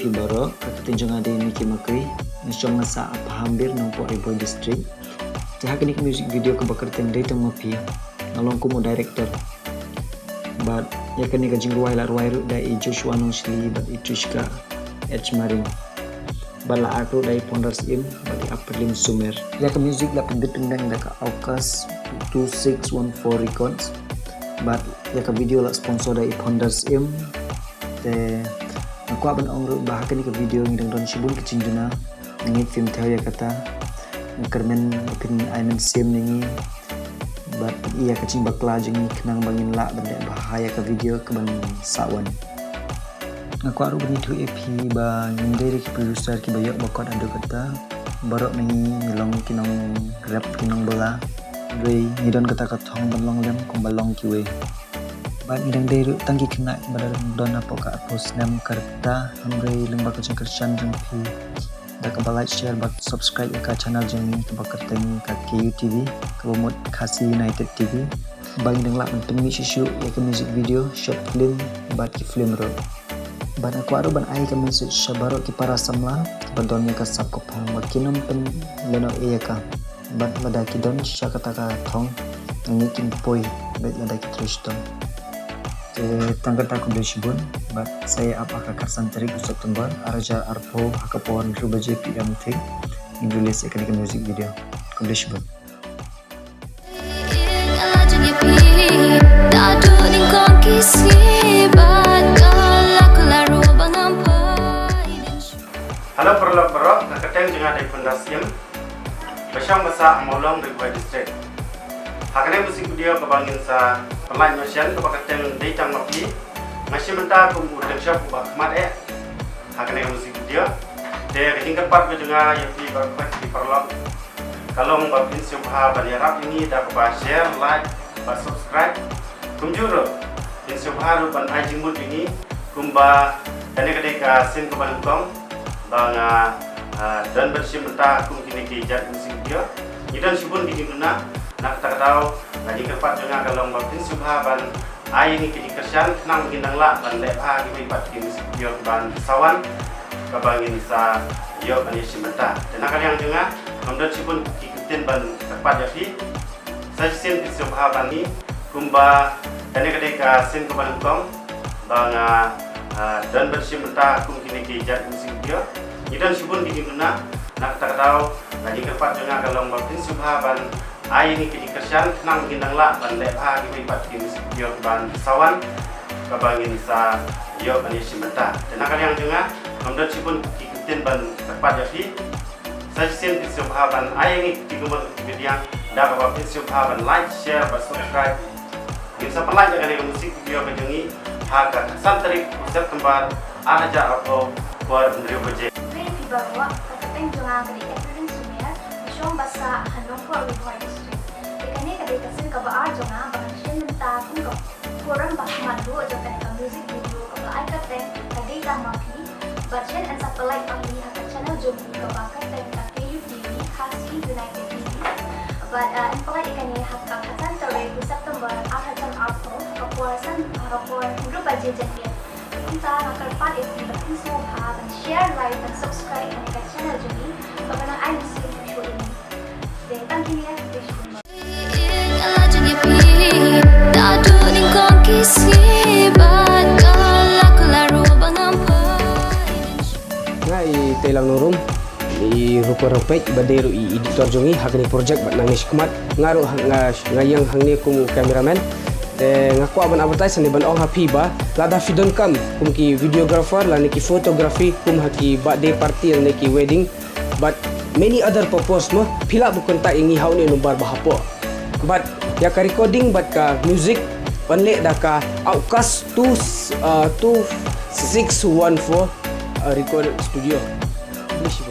EP baru ketinjungan di Niki Makui nasyong sa apahambir ng po Riboy District. Jaha kini music video ke bakerten data mapi nalong ko mo director. But ya kini kajing ruway ru dai Joshua nong sli but itushka H Maring. Bala aku dai Ponders im bali Aprilim Sumer. Ya ke music la pendetendang da ka Aukas 2614 Records. But ya ke video la sponsor dai Ponders im te aku aban ong bahkan ke video ng don shibun kecinduna ngit film tahu ya kata kermen pin aimen sim ningi bat iya kecing bakla jengi kenang bangin la benda bahaya ke video ke ban sawan aku aru beni tu EP ba nginderi ki producer ki bayok bakot ado kata barok ningi ngilong kinong rap kinong bola rei ngidon kata kathong balong lem kong balong kiwe Baik ngidang deru tanggi kena pada don apa ka post nam karta hamre lembak kecing kersan jeng pi da ka like share bak subscribe ka channel jeng ni ka bakerteng ka KU TV ka bomot Khasi United TV bang ngidang lak penting sisu ya ka music video short film bat ki film ro ban aku aru ban ai ka message sabaro ki para samla badon ya ka sap ko phang makinam pen leno e ka bat lada ki don sha kata ka thong ngikin poi bet lada ki triston tanggal aku bersibun, but saya apakah karsan terik September araja arpo hakapuan rubaje PM thing Indonesia ketika music video bersibun. Halo perlo nakateng dengan dari Pondasium bersama masa amolong Riboy District. Hakane musik video kebangin sa online motion kebakateng datang mapi masih mentah kumu workshop bakmat hakane musik video de tingkat part dengan yapi berkuat di perlok kalau mbapin subha baliarap ini dapat ba share like ba subscribe kumjuro in subha rupan ajimut ini kumba kane kadeka sin kebalutong banga dan bersih mentah kum kini kijat musik video idan sibun di guna nak tak tahu lagi kepat juga kalau mbapin subha ban ai ni kini kersan nang gendang la ban lepha di pat kini video ban sawan kabangin sa yo ban simenta dan akan yang juga mendot sibun ikutin ban tepat jadi saya sin di subha ban ni kumba kane kadeka sin kebalutong banga dan bersih mentah kum kini kijat musik video idan sibun di guna nak tak tahu lagi kepat juga kalau mbapin subha ban ai ni kini kersan nang gendang la ban lepha di pat kini video ban sawan kabangin sa yo ban simenta dan akan yang juga mendot sibun ikutin ban tepat jadi saya sin di subha ban ai ni digumul video da ka ban subha ban like share ba subscribe bisa like dengan musik video kejengi harga santri September araja atau buat menerima budget di bawah kateng juga dari Aprilim Sumer Syong basa hanong ko Riboy District ikani kadai kasin ka baar jonga bangsin menta kung ka kurang bahmadu aja ka music video ka baay kateng kadai ta mapi budget and supply pangli hakat channel jom ka bakateng ka KU TV Khasi United TV but in pala ikani hakat katan tare ku September arajan arpo kapuasan harapuan grup budget jadian kita akan part itu berarti semua dan share like dan subscribe ke channel jumi bagaimana ai musik show ini dan tangki ya ngai telang nurum i rupa-rupa baderu i editor jongi hakni project bat nangis kumat ngaru ngayang hangni kumu cameraman ngaku aban advertise ni ban ong happy ba lada fidon kam kum ki videographer la ni ki photography kum haki birthday party la ni ki wedding but many other purpose mo pila bukon ta ingi haw ni numbar bahapo but ya ka recording but ka music panle da ka Aukas 2614 record studio. Ini sih.